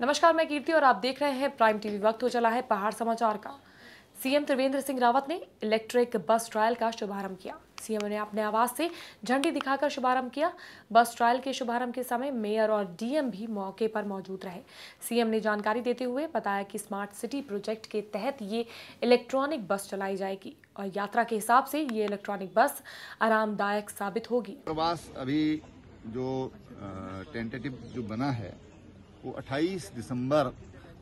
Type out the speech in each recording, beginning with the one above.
नमस्कार, मैं कीर्ति और आप देख रहे हैं प्राइम टीवी। वक्त हो चला है पहाड़ समाचार का। सीएम त्रिवेंद्र सिंह रावत ने इलेक्ट्रिक बस ट्रायल का शुभारंभ किया। सीएम ने अपने आवास से झंडी दिखाकर शुभारंभ किया। बस ट्रायल के शुभारंभ के समय मेयर और डीएम भी मौके पर मौजूद रहे। सीएम ने जानकारी देते हुए बताया कि स्मार्ट सिटी प्रोजेक्ट के तहत ये इलेक्ट्रॉनिक बस चलाई जाएगी और यात्रा के हिसाब से ये इलेक्ट्रॉनिक बस आरामदायक साबित होगी। प्रवास अभी जो टेंटेटिव जो बना है वो 28 दिसंबर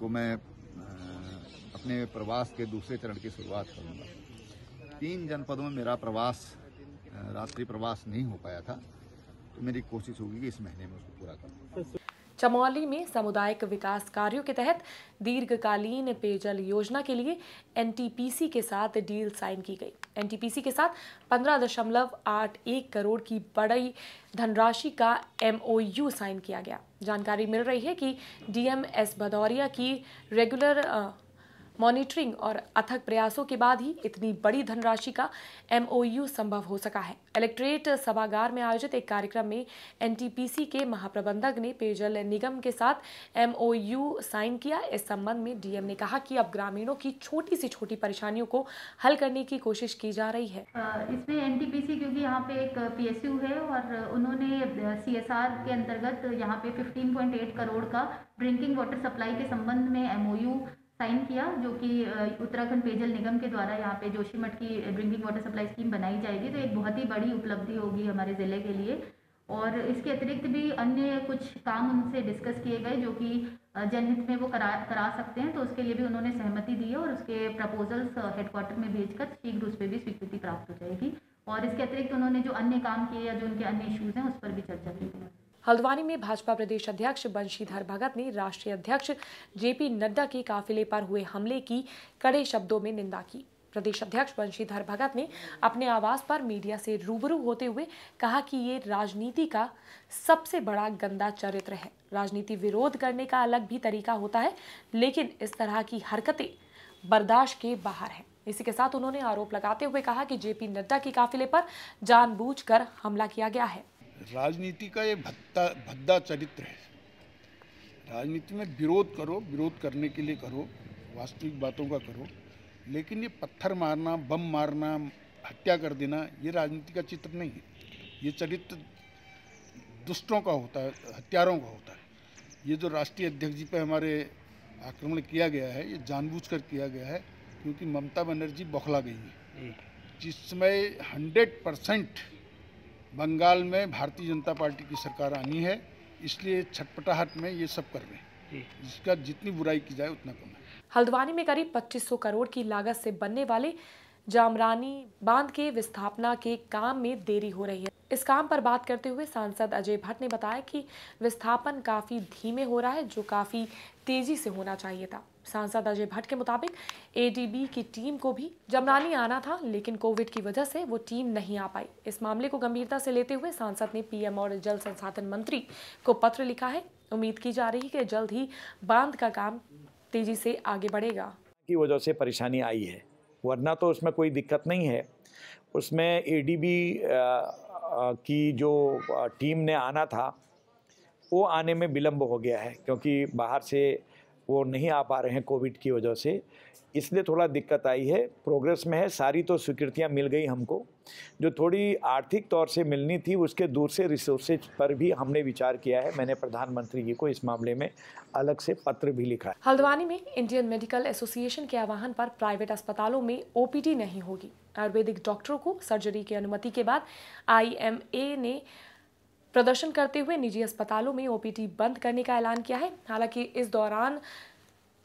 को मैं अपने प्रवास के दूसरे चरण की शुरुआत करूंगा। 3 जनपदों में मेरा प्रवास रात्रि प्रवास नहीं हो पाया था, तो मेरी कोशिश होगी कि इस महीने में उसको पूरा करूं। चमौली में सामुदायिक विकास कार्यों के तहत दीर्घकालीन पेयजल योजना के लिए एनटीपीसी के साथ डील साइन की गई। एनटीपीसी के साथ 15.81 करोड़ की बड़ी धनराशि का एमओयू साइन किया गया। जानकारी मिल रही है कि डीएम एस भदौरिया की रेगुलर मॉनिटरिंग और अथक प्रयासों के बाद ही इतनी बड़ी धनराशि का एमओयू संभव हो सका है। कलेक्ट्रेट सभागार में आयोजित एक कार्यक्रम में एनटीपीसी के महाप्रबंधक ने पेयजल निगम के साथ एमओयू साइन किया। इस संबंध में डीएम ने कहा कि अब ग्रामीणों की छोटी से छोटी परेशानियों को हल करने की कोशिश की जा रही है। इसमें एनटीपीसी क्योंकि यहाँ पे एक पीएसयू है और उन्होंने सीएसआर के अंतर्गत यहाँ पे 15.8 करोड़ का ड्रिंकिंग वाटर सप्लाई के संबंध में एमओयू साइन किया, जो कि उत्तराखंड पेयजल निगम के द्वारा यहाँ पे जोशीमठ की ड्रिंकिंग वाटर सप्लाई स्कीम बनाई जाएगी। तो एक बहुत ही बड़ी उपलब्धि होगी हमारे ज़िले के लिए। और इसके अतिरिक्त भी अन्य कुछ काम उनसे डिस्कस किए गए जो कि जनहित में वो करा सकते हैं, तो उसके लिए भी उन्होंने सहमति दी है और उसके प्रपोजल्स हेडक्वार्टर में भेजकर शीघ्र उस पर भी स्वीकृति प्राप्त हो जाएगी। और इसके अतिरिक्त उन्होंने जो अन्य काम किए या जो उनके अन्य इश्यूज़ हैं उस पर भी चर्चा की गई। हल्द्वानी में भाजपा प्रदेश अध्यक्ष बंशीधर भगत ने राष्ट्रीय अध्यक्ष जेपी नड्डा के काफिले पर हुए हमले की कड़े शब्दों में निंदा की। प्रदेश अध्यक्ष बंशीधर भगत ने अपने आवास पर मीडिया से रूबरू होते हुए कहा कि ये राजनीति का सबसे बड़ा गंदा चरित्र है। राजनीति विरोध करने का अलग भी तरीका होता है, लेकिन इस तरह की हरकतें बर्दाश्त के बाहर है। इसी के साथ उन्होंने आरोप लगाते हुए कहा कि जेपी नड्डा के काफिले पर जानबूझकर हमला किया गया है। राजनीति का ये भद्दा चरित्र है। राजनीति में विरोध करो, विरोध करने के लिए करो, वास्तविक बातों का करो, लेकिन ये पत्थर मारना, बम मारना, हत्या कर देना, ये राजनीति का चित्र नहीं है। ये चरित्र दुष्टों का होता है, हत्यारों का होता है। ये जो राष्ट्रीय अध्यक्ष जी पे हमारे आक्रमण किया गया है, ये जानबूझकर किया गया है, क्योंकि ममता बनर्जी बौखला गई है। जिसमें 100% बंगाल में भारतीय जनता पार्टी की सरकार आनी है, इसलिए छटपटाहट में ये सब कर रहे हैं। इसका जितनी बुराई की जाए उतना कम है। हल्द्वानी में करीब 2500 करोड़ की लागत से बनने वाले जामरानी बांध के विस्थापना के काम में देरी हो रही है। इस काम पर बात करते हुए सांसद अजय भट्ट ने बताया कि विस्थापन काफी धीमे हो रहा है, जो काफी तेजी से होना चाहिए था। सांसद अजय भट्ट के मुताबिक एडीबी की टीम को भी जमरानी आना था, लेकिन कोविड की वजह से वो टीम नहीं आ पाई। इस मामले को गंभीरता से लेते हुए सांसद ने पीएम और जल संसाधन मंत्री को पत्र लिखा है। उम्मीद की जा रही है कि जल्द ही बांध का काम तेजी से आगे बढ़ेगा। की वजह से परेशानी आई है, वरना तो उसमें कोई दिक्कत नहीं है। उसमें एडीबी की जो टीम ने आना था वो आने में विलम्ब हो गया है, क्योंकि बाहर से वो नहीं आ पा रहे हैं कोविड की वजह से, इसलिए थोड़ा दिक्कत आई है। प्रोग्रेस में है, सारी तो स्वीकृतियां मिल गई हमको। जो थोड़ी आर्थिक तौर से मिलनी थी उसके दूसरे रिसोर्सेज पर भी हमने विचार किया है। मैंने प्रधानमंत्री जी को इस मामले में अलग से पत्र भी लिखा है। हल्द्वानी में इंडियन मेडिकल एसोसिएशन के आह्वान पर प्राइवेट अस्पतालों में ओपीडी नहीं होगी। आयुर्वेदिक डॉक्टरों को सर्जरी की अनुमति के बाद आईएमए ने प्रदर्शन करते हुए निजी अस्पतालों में ओपीडी बंद करने का ऐलान किया है। हालांकि इस दौरान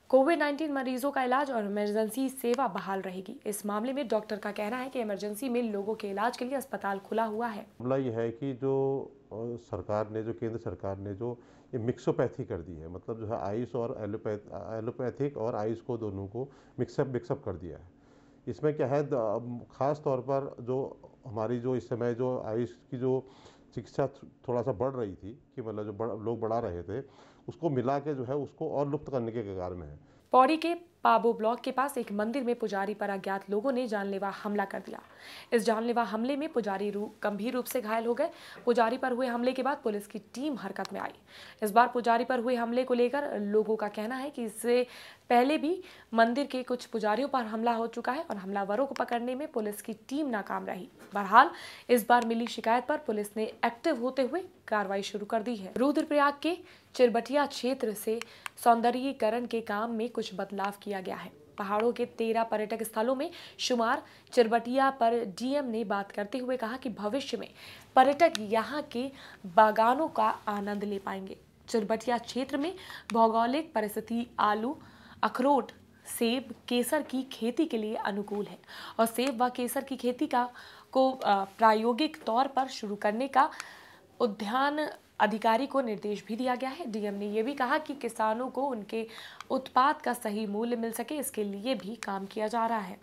कोविड-19 मरीजों का इलाज और इमरजेंसी सेवा बहाल रहेगी। इस मामले में डॉक्टर का कहना है कि इमरजेंसी में लोगों के इलाज के लिए अस्पताल खुला हुआ है। मामला ये है कि जो सरकार ने, जो केंद्र सरकार ने जो ये मिक्सोपैथी कर दी है, मतलब जो है आयुष और एलोपैथिक और आयुष को दोनों को मिक्सअप कर दिया है। इसमें क्या है, ख़ास तौर पर जो हमारी जो इस समय जो आयुष की जो चिकित्सा थोड़ा सा बढ़ रही थी, कि मतलब जो लोग बढ़ा रहे थे, उसको मिला के जो है उसको और लुप्त करने के कगार में है। पौड़ी के पाबो ब्लॉक के पास एक मंदिर में पुजारी पर अज्ञात लोगों ने जानलेवा हमला कर दिया। इस जानलेवा हमले में पुजारी गंभीर रूप से घायल हो गए। पुजारी पर हुए हमले के बाद पुलिस की टीम हरकत में आई। इस बार पुजारी पर हुए हमले को लेकर लोगों का कहना है कि इससे पहले भी मंदिर के कुछ पुजारियों पर हमला हो चुका है और हमलावरों को पकड़ने में पुलिस की टीम नाकाम रही। बहरहाल इस बार मिली शिकायत पर पुलिस ने एक्टिव होते हुए कार्रवाई शुरू कर दी है। रुद्रप्रयाग के चिरबटिया क्षेत्र से सौंदर्यीकरण के काम में कुछ बदलाव किया गया है। पहाड़ों के 13 पर्यटक स्थलों में शुमार चिरबटिया पर डीएम ने बात करते हुए कहा कि भविष्य में पर्यटक यहाँ के बागानों का आनंद ले पाएंगे। चिरबटिया क्षेत्र में भौगोलिक परिस्थिति आलू, अखरोट, सेब, केसर की खेती के लिए अनुकूल है और सेब व केसर की खेती को प्रायोगिक तौर पर शुरू करने का उद्यान अधिकारी को निर्देश भी दिया गया है। डीएम ने यह भी कहा कि किसानों को उनके उत्पाद का सही मूल्य मिल सके, इसके लिए भी काम किया जा रहा है।